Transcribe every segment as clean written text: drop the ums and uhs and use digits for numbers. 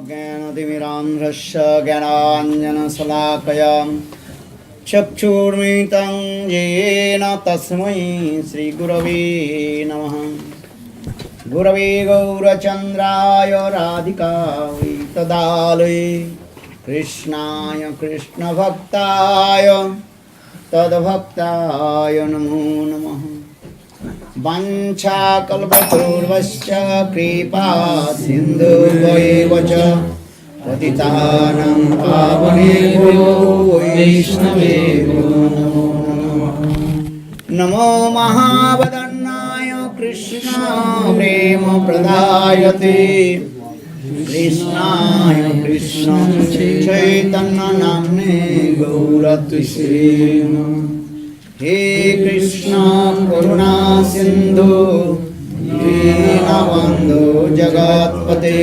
ज्ञानतिमिरान्ध्रस्य ज्ञानाञ्जनशलाकया चक्षुर्मिलितं येन तस्मै श्रीगुरवे नमः। गुरवे गौरचन्द्राय राधिकायै तदालये कृष्णाय कृष्णभक्ताय तद्भक्ताय नमो नमः। वाञ्छाकल्पतरुर्भश्च कृपा सिन्धुभ्यैव च पतितानां पावनेभ्यो वैष्णवेभ्यो नमो नमः। नमो महावदन्नाय कृष्ण प्रेम प्रदायते कृष्णाय कृष्ण चैतन्य नाम्ने गौरत्विषे नमः। हे कृष्ण करुणा सिंधु दीनबंधु जगत्पते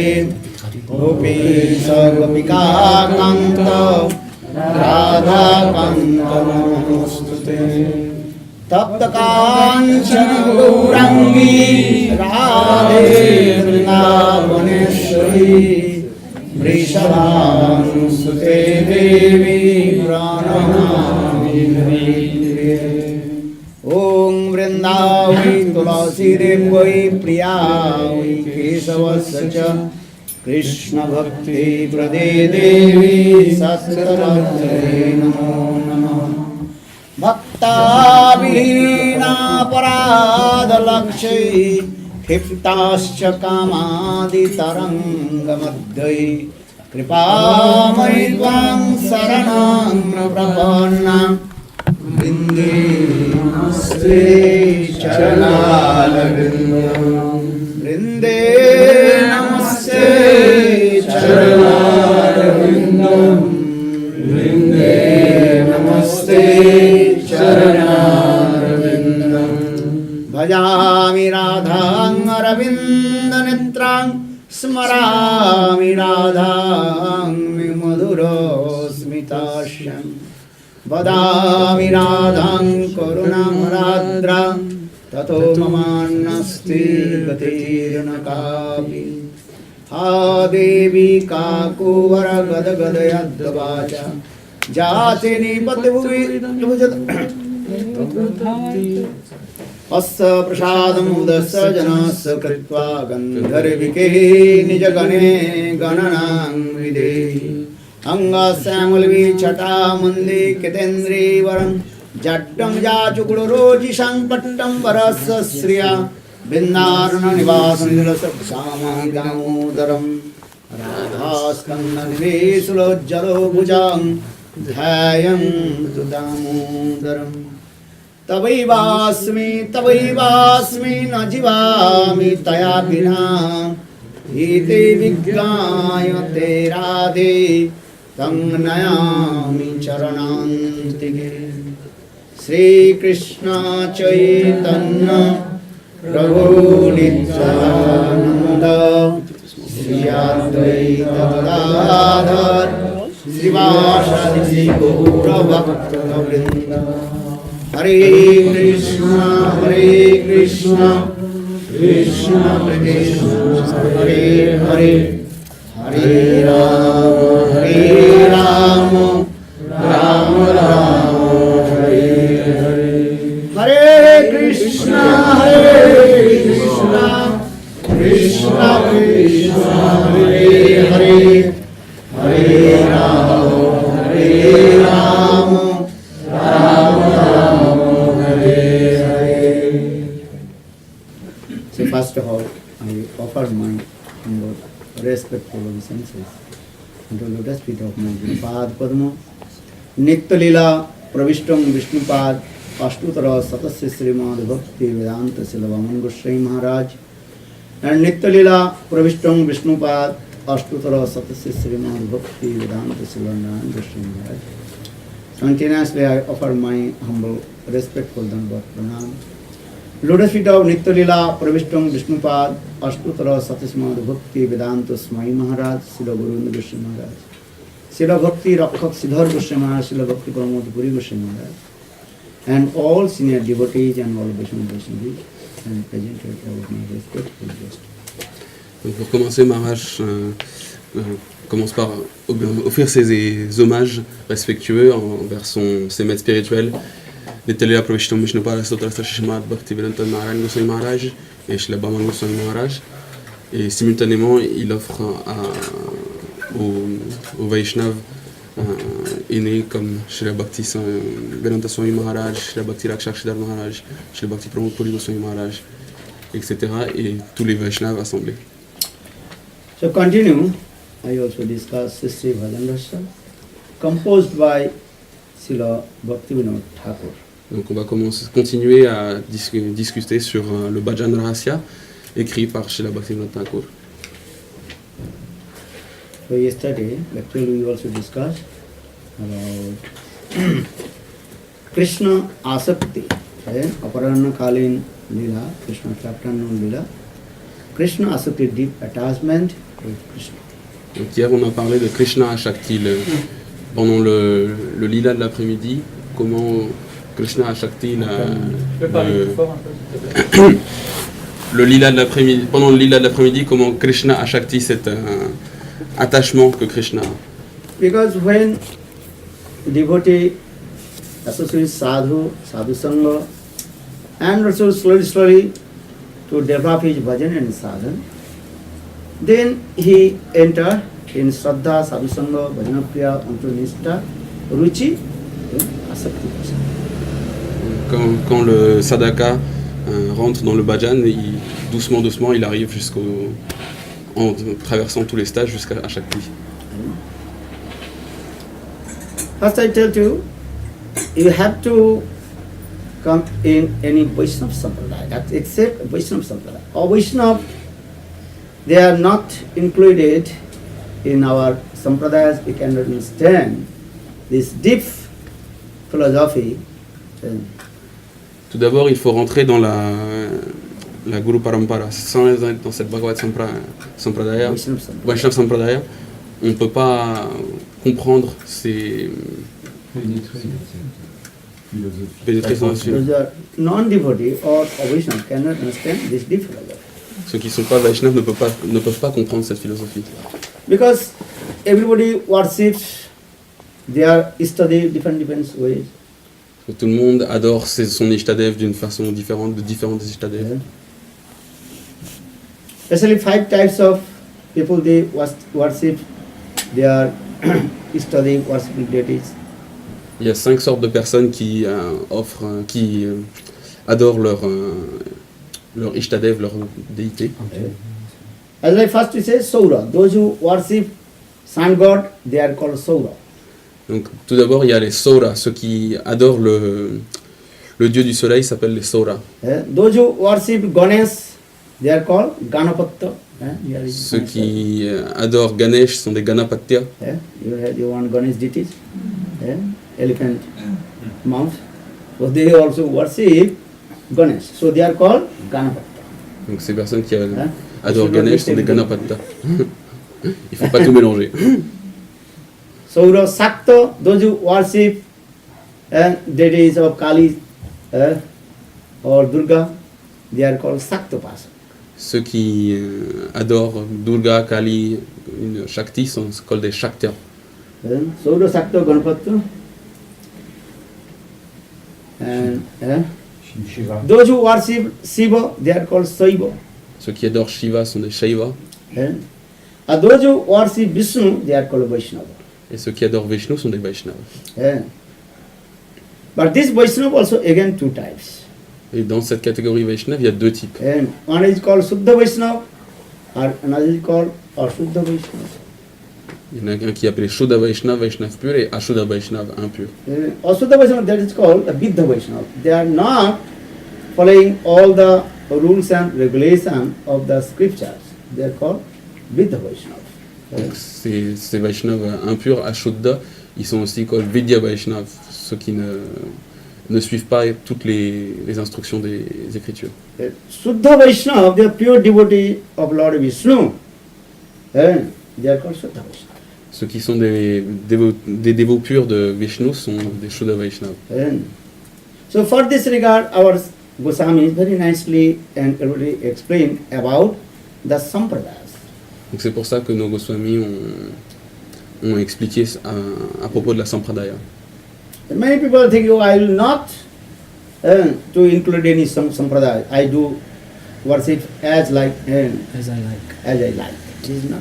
गोपीश गोपिका कांत राधा कांत नमोस्तुते। तप्त कांचन गौरांगी राधे वृंदावनेश्वरी वृषभानुसुते देवी प्रणमामि। ओम वृंदावै तुलसी देवै प्रिया वै केशवस्य च कृष्ण भक्ति प्रदे देवी सत्सरत्रे नमो नमः। भक्ता विहीनापराधलक्ष्यै क्षिप्ताश्च कामादितरङ्गमध्ये कृपामयि त्वां शरणं प्रपन्ना वृन्दे नमस्ते चरणारविन्दं। वृन्दे नमस्ते चरणारविन्दं। वृन्दे नमस्ते चरणारविन्दं। भजामि राधां अरविन्दनेत्रां स्मरामि राधां मधुरस्मितास्यं। वदामि राधां करुणामराद्रां ततो ममान्नस्ति गतिर्न कापि। हा देवी काकुवर गदगदयद्वाचा जाते निपतिभुवि अस्य प्रसादमुदस्य जनस्य कृत्वा गन्धर्विके निजगणे गणनां विधेहि। अंगश्यामलवी छटामन्दे कितेन्द्रीवरं जट्टं जाचुकुलरोचिषं पट्टं वरस्य श्रिया बिन्दारुणनिवासं निलसत्सामां दामोदरं राधास्कन्धनिवेशुलोज्जलो भुजां ध्यायं तु दामोदरम्। तवैवास्मि न जीवामि तया विना एते विज्ञायते राधे तं नयामि चरणान्तिके। श्रीकृष्ण चैतन्य प्रभु नित्यानन्द श्री अद्वैत गदाधर श्रीवासादि गौरभक्तवृन्द। हरे कृष्ण कृष्ण कृष्ण हरे हरे हरे राम राम राम हरे हरे। हरे कृष्ण कृष्ण कृष्ण हरे हरे हरे राम राम राम हरे Hare. So first of all, I offer my respectful obeisances unto the lotus feet of my Gurupad Padma. Nitya Lila Pravishtam Vishnupad Ashtutara Satasya Srimad Bhakti Vedanta Silavaman Goswami Maharaj and Nitya Lila Pravishtam Vishnupad Ashtutara Satasya Srimad Bhakti Vedanta Silavaman Goswami Maharaj. Continuously I offer my humble respectful Dandavat Pranam. Lotus feet of Nitya Lila Pravishtam Vishnupad Ashtutara Satasmad Bhakti Vedanta Swami Maharaj Srila Gurundu Goswami Maharaj Srila Bhakti Rakhak Siddhar Goswami Maharaj Srila Bhakti Pramod Puri Goswami Maharaj and all senior devotees and all Vaishnavas and presented all of my respectful guests. Pour commencer, Maharaj, commence par offrir ses hommages respectueux envers ses maîtres spirituels. Nittalila Pravishtam Vishnupad Stotra Shishmat Bhaktivedanta Narayan Goswami Maharaj et Srila Bhaman Goswami Maharaj. Et simultanément, il offre aux Vaishnavas aînés comme Srila Bhakti Vedanta Swami Maharaj, Srila Bhakti Rakshakshidhar Maharaj, Srila Bhakti Pramod Puri Goswami Maharaj, etc. Et tous les Vaishnavas assemblés. So continue, I also discuss Sri Bhajan Rasa, composed by Srila Bhaktivinoda Thakur. Donc on va continuer à discuter sur le Bhajan Rahasya, écrit par Srila Bhaktivinoda Thakur. So yesterday, actually we also discussed about Krishna Asakti, Aparana Kalin Lila, Krishna Chaptanon Lila, Krishna Asakti, deep attachment with Krishna. Donc hier on a parlé de Krishna Ashakti pendant le lila de l'après-midi, comment Krishna Ashakti le lila de l'après-midi, pendant le lila de l'après-midi, comment Krishna Ashakti cet attachement que Krishna a. Because when devotee associates sadhu sangha, and also slowly to develop his bhajan and sadhana, then he enter in Shraddha, Sadhusanga, Bhajana Priya, Antanishta, Ruchi, Asakti. Quand le sadhaka rentre dans le bhajan, doucement il arrive en traversant tous les stages jusqu'à Ashakti. First I tell you, you have to come in any Vaishnava Sampradaya, except Vaishnava Sampradaya. All Vaishnava, they are not included in our Sampradayas. We can understand this deep philosophy. Tout d'abord, il faut rentrer dans la Guru Parampara. Sans être dans cette Bhagavad Sampradaya, Vaishnava Sampradaya, on ne peut pas comprendre ces pénétrer dans la philosophie. Non-devotee or Vaishnava cannot understand this deep philosophy. Ceux qui ne sont pas Vaishnavas ne peuvent pas comprendre cette philosophie. Because everybody worships their Ishtadev different ways. Tout le monde adore son Ishtadev d'une façon différente, de différentes Ishtadev. Yeah. Especially 5 types of people, they worship their Ishtadev, worshiping deities. Il y a 5 sortes de personnes qui adorent leur Ishtadev, leur déité. Okay. As I first we say, Saura. Those who worship sun god, they are called Saura. Donc tout d'abord, il y a les Saura, ceux qui adorent le dieu du soleil s'appellent les Saura. Those who worship Ganesh, they are called Ganapatta. Ceux qui adorent Ganesh sont des Ganapatya. You want Ganesh deities? Elephant mount. So they also worship Ganesh. So they are called Ganapatta. Donc ces personnes qui adorent Ganesh sont des Ganapatya. Il ne faut pas tout mélanger. Saura Sakta, those who worship deities of Kali or Durga, they are called Saktapasa. Ceux qui adorent Durga, Kali, Shakti sont called des Shaktya. Saura Sakta Ganapata. And Shiva. those who worship Shiva, they are called Saiva. Ceux qui adorent Shiva sont des Shaiva. And those who worship Vishnu, they are called Vaishnava. Et ceux qui adorent Vishnu sont des Vaishnavas. But this Vaishnava also again 2 types. Et dans cette catégorie Vaishnava, il y a 2 types. And one is called Suddha Vaishnava, or another is called Ashuddha Vaishnava. Il y en a un qui est appelé Shuddha Vaishnava, Vaishnava pur, et Ashuddha Vaishnava, impur. Ashuddha Vaishnava, that is called the Viddha Vaishnava. They are not following all the rules and regulations of the scriptures. They are called Viddha Vaishnava. Donc ces Vaishnavas impurs, Ashuddha, ils sont aussi called Vidya Vaishnava, ceux qui ne suivent pas toutes les instructions des Écritures. Suddha Vaishnava, they are pure devotee of Lord Vishnu. They are called Suddha Vaishnava. Ceux qui sont des dévots purs de Vishnu sont des Shuddha Vaishnava. So for this regard, our Goswami very nicely and clearly explained about the Sampradayas. Donc c'est pour ça que nos Goswamis ont expliqué à propos de la Sampradaya. Many people think, oh, I will not to include any sampradaya. I do worship as I like. It is not.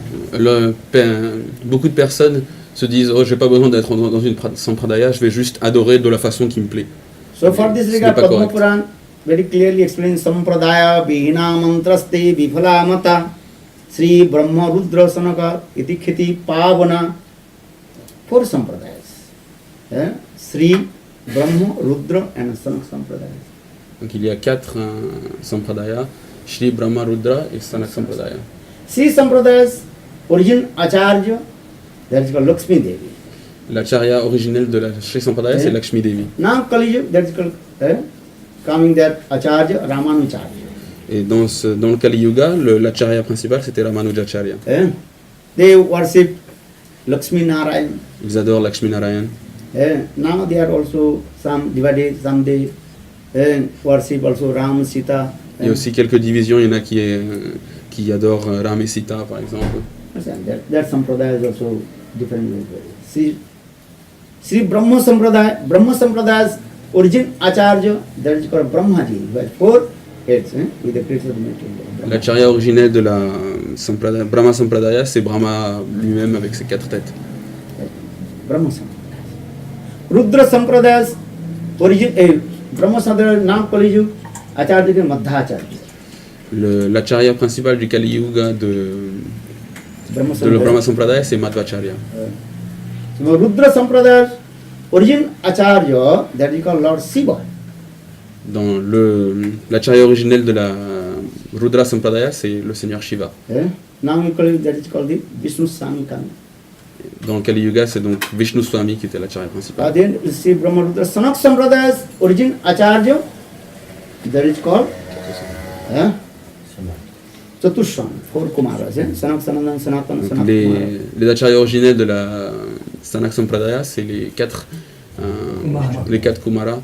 Beaucoup de personnes se disent oh, j'ai pas besoin d'être dans une Sampradaya, je vais juste adorer de la façon qui me plaît. So for this Ce regard, n'est pas Padma correct. Puran very clearly explains sampradaya vihina mantraste vifala mata Sri Brahma Rudra Sanaka iti khiti pavana. 4 sampradayas. Sri Brahma Rudra and Sanak sampradaya. Donc il y a 4 Sampradaya, Shri Brahma Rudra et Sanak Sampradaya. Sri sampradayas origin Acharya, that is called Lakshmi Devi. L'acharya originelle de la Shri Sampradaya, c'est Lakshmi Devi. Now Kali Yuga, that is called coming that Acharya Ramanujarya. Et dans le Kali Yuga, l'acharya principal c'était Ramanujacharya. They worship Lakshmi Narayan. Ils adorent Lakshmi Narayan. Now they are also some divided, some they worship also Ram, Sita. Il y a aussi quelques divisions, il y en a qui adorent Ram et Sita par exemple. That sampradaya is also different. Sri Brahma Sampradaya origin Acharya, that is called Brahmaji, who has 4 heads with the creation of the material. L'acharya originel de la Brahma Sampradaya, c'est Brahma lui-même avec ses 4 têtes. Brahma Sampradaya. Rudra Sampradaya origin Brahma Sampradaya Nam Kali Yuga Acharya ke Madhvacharya. L'acharya principal du Kali Yuga de le Brahma Sampradaya, c'est Madhvacharya. So Rudra Sampradaya origin Acharya, that is called Lord Shiva. Dans l'acharya originel de la Rudra Sampradaya, c'est le Seigneur Shiva. Now you call it, that is called the Vishnu Swami Kami. Dans le Kali Yuga, c'est donc Vishnu Swami qui était l'acharya principal. Then Sri Brahma Rudra Sanak Sampradaya origin Acharya, that is called Chatuswami, 4 Kumaras. Sanak Sanandan Sanatan Sanak Kumara. Les acharyas originels de la Sanak Sampradaya, c'est les 4 Kumara.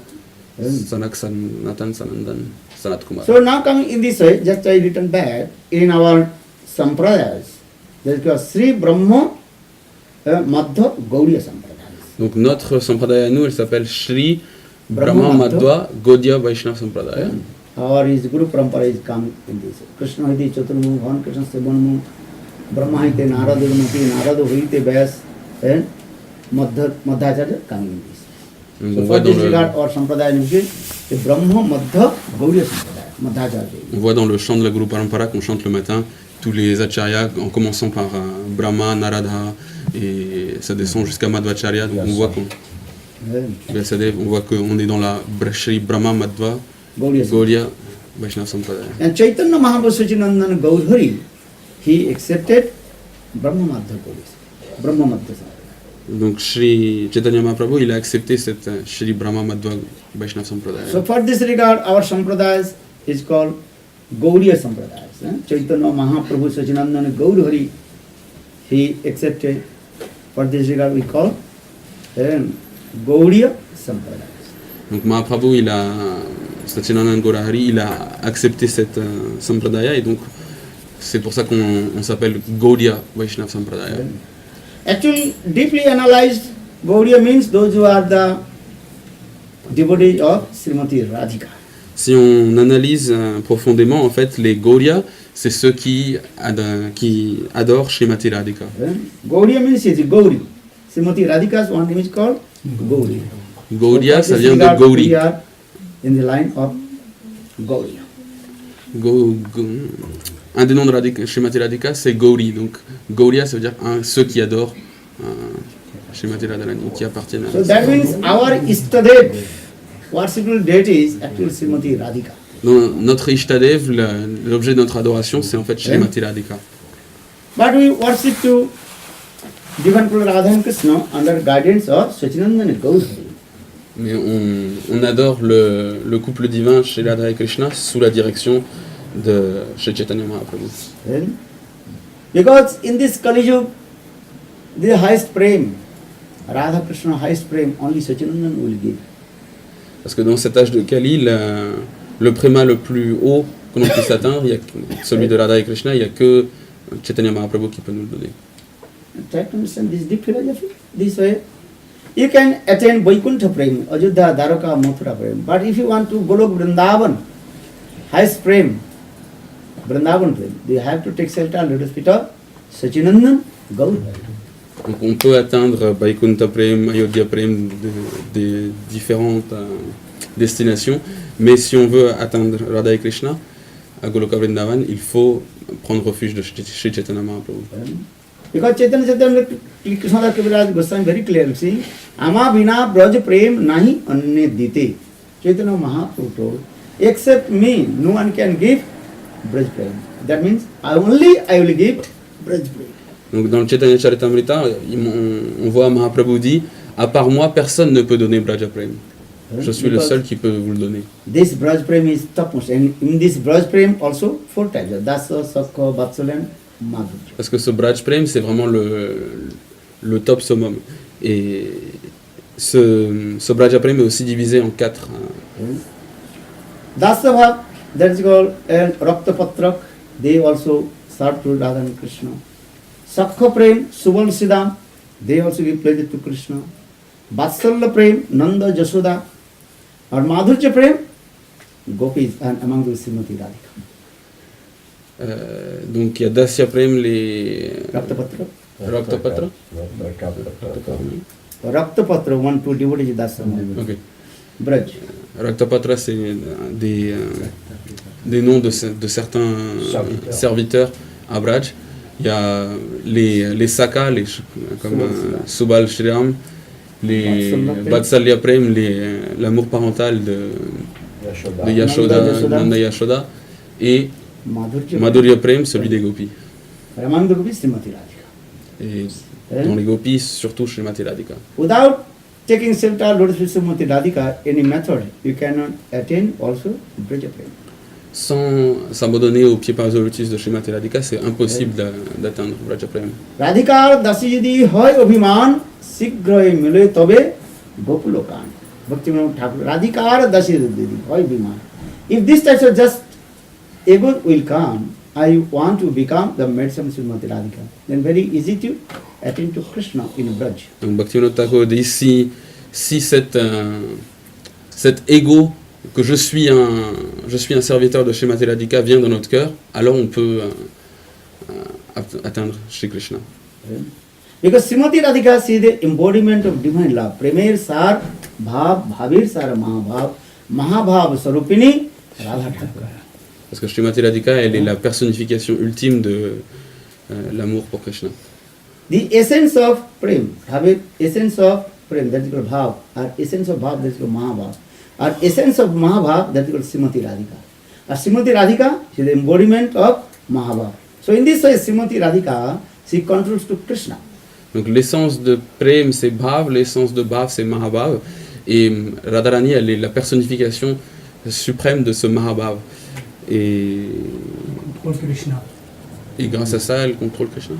Sanak, Sanatan, Sanandan, Sanat Kumara. So now coming in this way, just I written back in our Sampradayas, there is called Sri Brahma Madhva Gaudiya Sampradayas. Donc notre Sampradaya, nous, elle s'appelle Shri Brahma Madhva Gaudiya Vaishnava Sampradaya. Our is Guru Parampara is come in this. Krishna Hiti Chaturmu, Bhavan Krishna Sebanmu, Brahma Hiti Narada Mati, Narada Huite Vyas, and Madhacharya coming in this. So for this regard, our Sampradaya is the Brahma Madhva Gaudiya Sampradaya, Madhacharya. On voit dans le chant de la Guru Parampara qu'on chante le matin tous les acharyas en commençant par Brahma, Narada et ça descend jusqu'à Madhvacharya. Donc on voit qu'on est dans la Shri Brahma Madhva Gaudiya Vaishnava Sampradaya. And Chaitanya Mahaprabhu Sachinandana Gaudhari, he accepted Brahma Madhva Gaudiya, Brahma Madhva Sampradaya. Donc Shri Chaitanya Mahaprabhu, il a accepté cette Shri Brahma Madhva Vaishnava Sampradaya. So for this regard, our Sampradaya is called Gaudiya Sampradaya. Chaitanya Mahaprabhu Sachinandana Gaudhari, he accepted. For this regard, we call Gaudiya Sampradaya. Donc Mahaprabhu, Satyanananda Gaurahari, il a accepté cette Sampradaya et donc c'est pour ça qu'on s'appelle Gaudiya Vaishnava Sampradaya. Actually, deeply analyzed, Gaudiya means those who are the devotees of Srimati Radhika. Si on analyse profondément, en fait, les Gaudiya, c'est ceux qui adorent Srimati Radhika. Gaudiya means it's Gauri. Srimati Radhika's one name is called Gauri. Gaudiya, ça vient de Gauri. In the line of Gaudiya. Un des noms de Srimati Radhika, c'est Gauri. Donc Gaudiya, ça veut dire ceux qui adorent Srimati Radharani, qui appartiennent à... So that means our Ishtadev, worshipful deity is actually Srimati Radhika. Donc, notre Ishtadev, l'objet de notre adoration, c'est en fait Srimati Radhika. But we worship to Divine Radha and Krishna under guidance of Sachinandana Gaudhari. Mais on adore le couple divin chez Radha et Krishna sous la direction de Shri Chaitanya Mahaprabhu. Because in this Kali Yuga, the highest prem, Radha Krishna highest prem, only Sachinandana will give. Parce que dans cet âge de Kali, le préma le plus haut que l'on puisse atteindre, il y a celui de Radha et Krishna, il n'y a que Chaitanya Mahaprabhu qui peut nous le donner. try to understand this deep philosophy. This way, you can attain Vaikuntha Prem, Ajodhya, Dwaraka, Mathura Prem. But if you want to Golok Vrindavan, highest Prem, Vrindavan Prem, you have to take shelter under the feet of Sachinandan Gaur. Donc on peut atteindre Vaikuntha Prem, Ayodhya Prem, des différentes destinations, mais si on veut atteindre Radha et Krishna à Goloka Vrindavan, il faut prendre refuge de Shri Chaitanya Mahaprabhu. Because Chaitanya Krishna Kaviraj Goswami very clearly saying, Ama Vina Braj Prem Nahi Anne Dite. Chaitanya Mahaprabhu told, except me, no one can give Braj Prem. That means I will give Braj Prem. Donc dans le Chaitanya Charitamrita, on voit Mahaprabhu dit, à part moi, personne ne peut donner Braja Prem. Je suis le seul qui peut vous le donner. This Braj Prem is topmost, and in this Braj Prem also 4 types: Dasa, Sakha, Vatsalya, and Madhurya. Parce que ce Braj Prem, c'est vraiment le top summum. Et ce Braja Prem est aussi divisé en 4. Dasa Bhav, that is called Rakta Patrak, they also serve to Radha and Krishna. Sakha Prem, Subal Siddham, they also give pleasure to Krishna. Vatsalya Prem, Nanda Jashoda, or Madhurya Prem, Gopis, and among those Srimati Radhika. Donc il y a Dasya Prem, les Rakta Patrak. Raktapatra. Rakta Patra, 1, 2 devotees is Dasa. Ok. Braj. Raktapatra, c'est des noms de certains serviteurs à Braj. Il y a les Saka, comme Subal Shriram, les Vatsalya Prem, l'amour parental de Yashoda, Nanda Yashoda, et Madhurya Prem, celui des gopis. Among the gopis, Srimati Radhika. Et dans les gopis, surtout Srimati Radhika. Without taking shelter, Lotus feet Srimati Radhika, any method, you cannot attain also Braja Prem. Sans s'abandonner aux pieds par lotus de Srimati Radhika, c'est impossible d'atteindre Braja Prem. Radhikar dasi jodi hoy abhiman shigroy mile tobe gopulokan. Bhaktivinoda Thakur. Radhikar dasi jodi hoy abhiman. If this type of just ego will come, I want to become the medicine Srimati Radhika, then very easy to attain to Krishna in Braj. Donc Bhaktivinoda Thakur dit si cet ego que je suis un serviteur de Srimati Radhika vient dans notre cœur, alors on peut atteindre Shri Krishna. Because Srimati Radhika is the embodiment of divine love. Premer sar bhav, bhavir sar mahabhav, mahabhav sarupini Radha Thakur. Parce que Srimati Radhika, elle est la personnification ultime de l'amour pour Krishna. The essence of prem, essence of prem, that is called bhav, or essence of bhav, that is called mahabhav. Or essence of Mahabhav, that is called Srimati Radhika. Srimati Radhika is the embodiment of Mahabhav. So in this way, Srimati Radhika, she controls to Krishna. Donc l'essence de Prem, c'est Bhav, l'essence de Bhav, c'est Mahabhav. Et Radharani, elle est la personnification suprême de ce Mahabhav. Et grâce à ça, elle contrôle Krishna.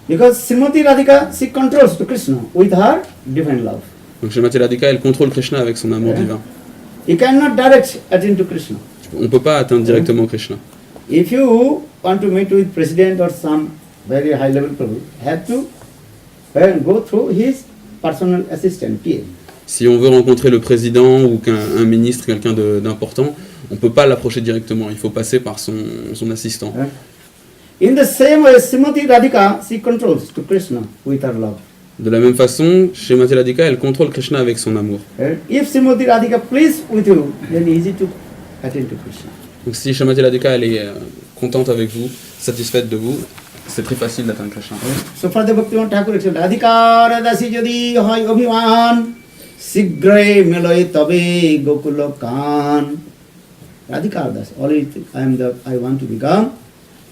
Because Srimati Radhika, she controls to Krishna with her divine love. Donc Srimati Radhika, elle contrôle Krishna avec son amour divin. You cannot direct attain to Krishna. On ne peut pas atteindre directement Krishna. If you want to meet with president or some very high level people, have to go through his personal assistant, PA. Si on veut rencontrer le président ou un ministre, quelqu'un d'important, on ne peut pas l'approcher directement, il faut passer par son assistant. In the same way, Srimati Radhika, she controls to Krishna with her love. De la même façon, Srimati Radhika, elle contrôle Krishna avec son amour. If Srimati Radhika pleased with you, then easy to attain to Krishna. Donc si Srimati Radhika, elle est contente avec vous, satisfaite de vous, c'est très facile d'atteindre Krishna. So for the Bhaktivinoda Thakur explained, Radhikara dasi jodi hoy abhiman sigray miloy tabe gokulokan. Radhikara das, I want to become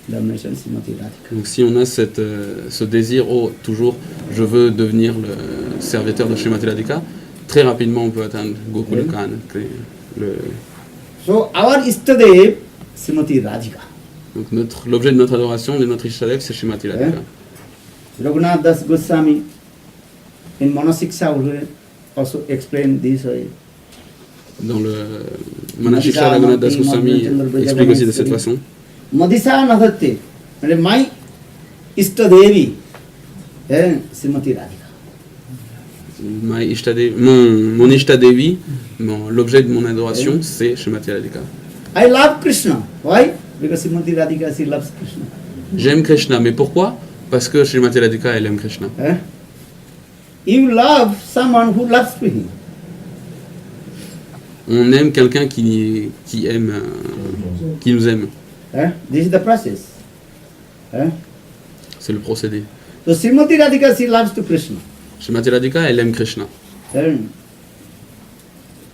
the nation Srimati Radhika. Donc si on a ce désir, toujours, je veux devenir le serviteur de Srimati Radhika, très rapidement on peut atteindre Gokulokan. So our Istadev, Srimati Radhika. Donc l'objet de notre adoration, de notre Ishtadev, c'est Srimati Radhika. Raghunath Das Goswami in Manasiksha also explained this way. Dans le Manasiksha, Raghunath Das Goswami explique aussi de cette façon. Madhisa Nadatte, my Ishtadevi, Srimati Radhika. Mon Ishta Devi, l'objet de mon adoration, c'est Srimati Radhika. I love Krishna. Why? Because Srimati Radhika, she loves Krishna. J'aime Krishna, mais pourquoi? Parce que Srimati Radhika, elle aime Krishna. You love someone who loves to him. On aime quelqu'un qui aime, qui nous aime. This is the process. C'est le procédé. So Srimati Radhika, she loves to Krishna. Srimati Radhika, elle aime Krishna.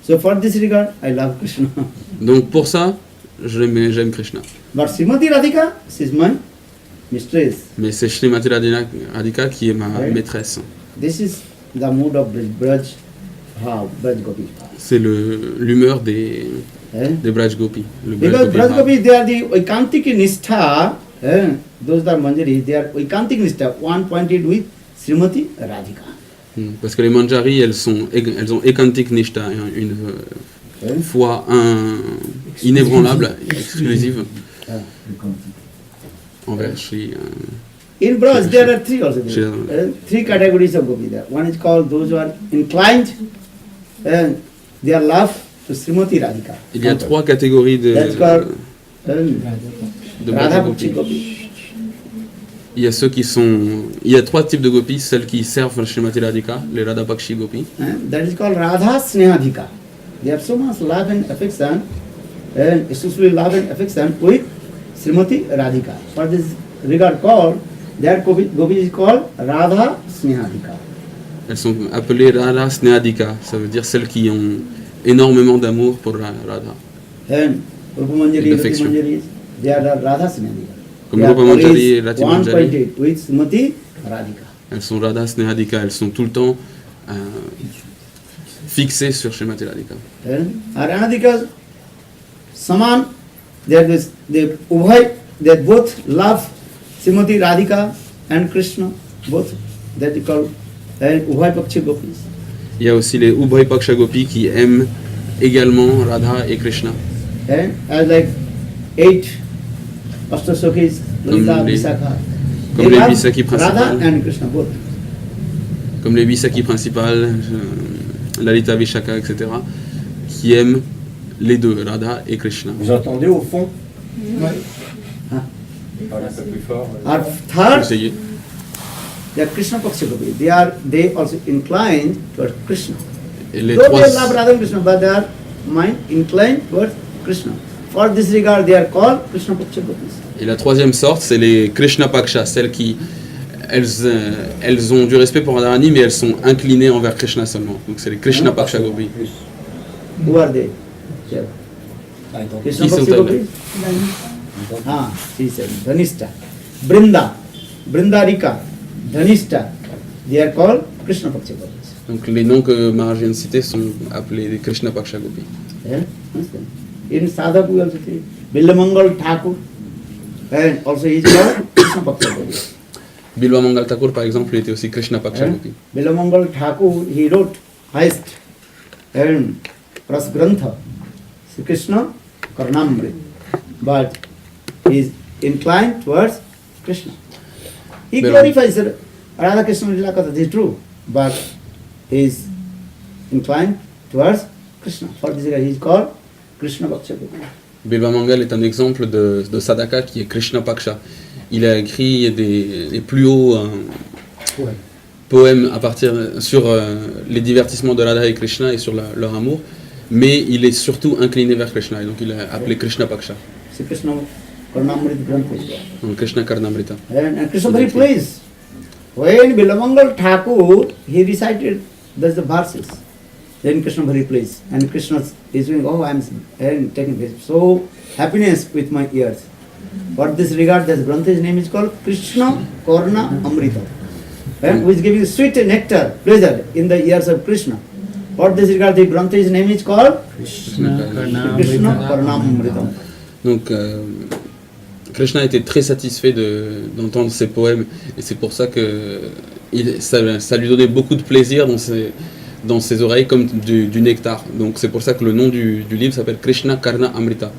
So for this regard, I love Krishna. Donc pour ça, j'aime Krishna. But Srimati Radhika, she is my mistress. Mais c'est Srimati Radhika qui est ma maîtresse. This is the mood of Braj Gopi. C'est l'humeur des Braj Gopi. Because Braj Gopi, they are the Oikantik Nishtha, those are Manjari, they are Oikantik Nishtha, one pointed with Srimati Radhika. Parce que les Manjari, elles ont Ekantik Nishta, une foi inébranlable, exclusive envers Shri. In Braj, there are three also. Three categories of Gopi there. One is called those who are inclined, their love to Srimati Radhika. Il y a trois catégories de Radha Bhakti Gopi. Il y a trois types de gopis, celles qui servent Srimati Radhika, les Radha Bakshi Gopi. That is called Radha Snehadhika. They have so much love and affection, and especially love and affection with Srimati Radhika. For this regard called, their gopi is called Radha Snehadhika. Elles sont appelées Radha Snehadhika, ça veut dire celles qui ont énormément d'amour pour Radha. And Rupa Manjari, Rati Manjari, they are Radha Snehadhika. Comme Rupa Manjari et Rati One Manjari. pointed with Srimati Radhika. Elles sont Radha Snehadhika, elles sont tout le temps fixées sur Srimati Radhika. Radhika, Saman, they both love Srimati Radhika and Krishna, both that is called Ubhay Pakshi Gopis. Il y a aussi les Ubhay Paksha Gopis qui aiment également Radha et Krishna. As like 8 Astasakis, Lalita, Visakha. Comme les Visakhi Radha principales. and Krishna both. Comme les Visakhi principales, Lalita Vishaka, etc., qui aiment les deux, Radha et Krishna. Vous entendez au fond? Oui. Parlez un peu plus fort. Or third, Essayez. they are Krishna Pakshi Gopis. They also inclined towards Krishna. Et les Though trois, they love Radha and Krishna, but they are mind inclined towards Krishna. For this regard, they are called Krishna Pakshi Gopis. et la troisième sorte, c'est les Krishna Paksha, celles qui elles ont du respect pour Radharani, mais elles sont inclinées envers Krishna seulement. Donc c'est les Krishna Paksha Gopis. Who are they? Yeah. Krishna Qui Pakshi sont-elles? Gopis? She said, Dhanishta. Brindarika, Dhanishta. They are called Krishna Pakshi Gopis. Donc les noms que Maharaj vient de citer sont appelés des Krishna Paksha Gopis. Yeah? Understand? In Sadhak we also see Billamangal Thakur. And also he is called Krishna Pakshi Gopis. Bilwa Mangal Thakur, par exemple, il était aussi Krishna Paksha Gopi. Billamangal Thakur, he wrote highest and Ras Grantha, Sri Krishna Karnamrit. But he is inclined towards Krishna. He glorifies Radha Krishna Lila Katha, this is true, but he is inclined towards Krishna. For this reason he is called Krishna Paksha Gopi. Bilwa Mangal est un exemple de sadhaka qui est Krishna Paksha. Il a écrit les plus hauts poèmes sur les divertissements de Radha et Krishna et sur leur amour, mais il est surtout incliné vers Krishna, et donc il a appelé Krishna Paksha. Sri Krishna Karnamrit Grantha is there. Donc Krishna Karnamrita. And Krishna very pleased. When Billamangal Thakur, he recited thus the verses. Then Krishna very pleased. And Krishna is doing, oh, I am taking this. So happiness with my ears. For this regard, this Grantha's name is called Krishna Karna Amrita. Who is giving sweet nectar, pleasure in the ears of Krishna. For this regard, the Grantha's name is called Krishna Karna Amrita. Donc Krishna était très satisfait d'entendre ces poèmes, et c'est pour ça que ça lui donnait beaucoup de plaisir dans ses oreilles comme du nectar. Donc c'est pour ça que le nom du livre s'appelle Krishna Karna Amrita.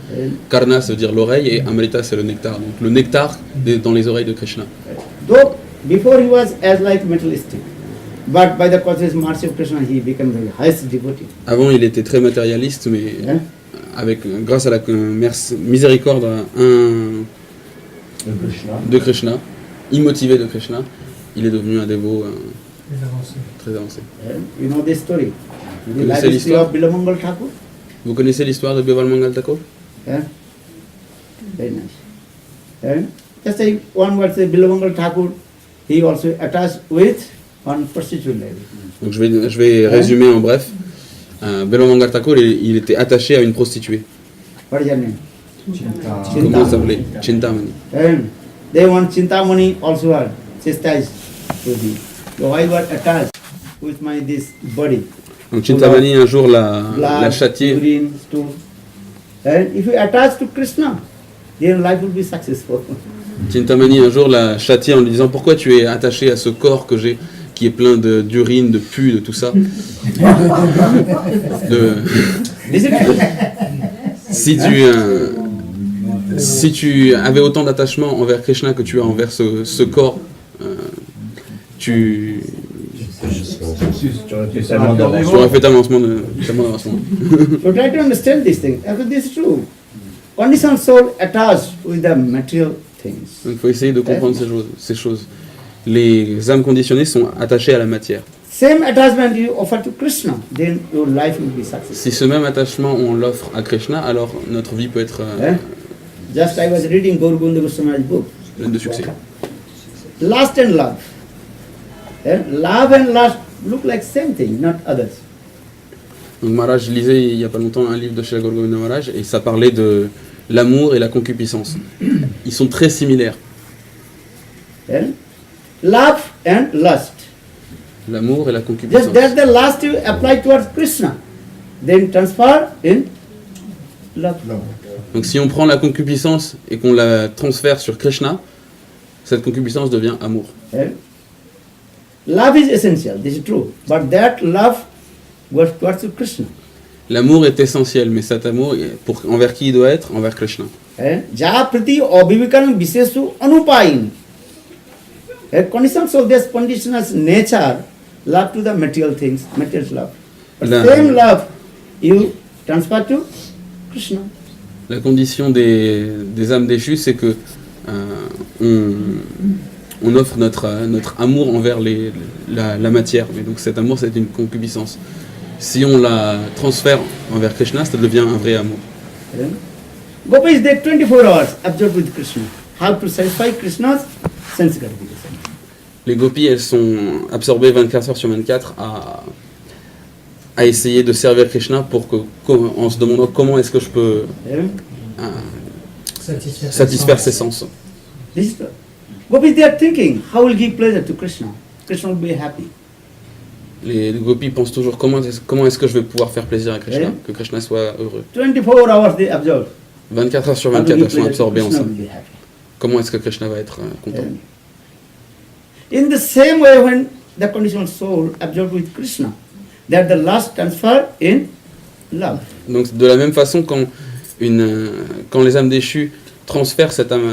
Karna ça veut dire l'oreille et Amrita c'est le nectar. Donc le nectar dans les oreilles de Krishna. Though before he was as like materialistic, but by the causes mercy of Krishna, he became the highest devotee. Avant, il était très matérialiste, mais Hein? grâce à la miséricorde de Krishna, immotivé de Krishna, il est devenu un dévot très avancé. You know this story. The connaissez life history l'histoire? of Bilamangal Thakur. Vous connaissez l'histoire de Bimal Mangal Thakur? Yeah? Very nice. And just like one word say Bilamangal Thakur, he also attached with one prostitute lady. Donc je vais résumer en bref. Bimal Mangal Thakur, il était attaché à une prostituée. What is her name? Comment ça s'appelait? Chintamani. And they want Chintamani also are chastised to thee. So I was attached with my this body. Donc Chintamani un jour l'a Blood, châtié. urine, stool. And if you attach to Krishna, then life will be successful. Chintamani un jour l'a châtié en lui disant pourquoi tu es attaché à ce corps que j'ai qui est plein d'urine, de pus, de tout ça. Is it true? Si tu avais autant d'attachement envers Krishna que tu as envers ce corps, tu aurais fait tellement d'avancement. So try to understand this thing. Because this is true. Conditioned soul attached with the material things. Donc il faut essayer de comprendre ces choses. Les âmes conditionnées sont attachées à la matière. Same attachment you offer to Krishna, then your life will be successful. Si ce même attachement on l'offre à Krishna, alors notre vie peut être Just I was reading Gaur Govinda Goswami's book. pleine de succès. Lust and love. Love and lust look like same thing, not others. Donc Maharaj, je lisais il n'y a pas longtemps un livre de Srila Gaur Govinda Maharaj et ça parlait de l'amour et la concupiscence. Ils sont très similaires. Love and lust. L'amour et la concupiscence. Just that the lust you apply towards Krishna, then transfer in love. Donc si on prend la concupiscence et qu'on la transfère sur Krishna, cette concupiscence devient amour. Love is essential, this is true. But that love was towards Krishna. L'amour est essentiel, mais cet amour, envers qui il doit être? Envers Krishna. Ja prati abhivikan vishesu anupayin. Condition so this conditioner's nature love to the material things, material love. But same love you transfer to Krishna. La condition des âmes déchues, c'est que on offre notre amour envers la matière. Mais donc cet amour, c'est une concupiscence. Si on la transfère envers Krishna, ça devient un vrai amour. Gopa is there 24 hours absorbed with Krishna. How to satisfy Krishna's sense gratification. Les gopis, elles sont absorbées 24 heures sur 24 à essayer de servir Krishna en se demandant comment est-ce que je peux satisfaire ses sens. Gopis, they are thinking, how will give pleasure to Krishna? Krishna will be happy. Les gopis pensent toujours comment est-ce que je vais pouvoir faire plaisir à Krishna, que Krishna soit heureux. 24 hours they absorb. 24 heures sur 24, elles sont absorbées en ça. Comment est-ce que Krishna va être content? In the same way, when the conditional soul absorbed with Krishna, that the lust transfer in love. Donc de la même façon, quand les âmes déchues transfèrent cette âme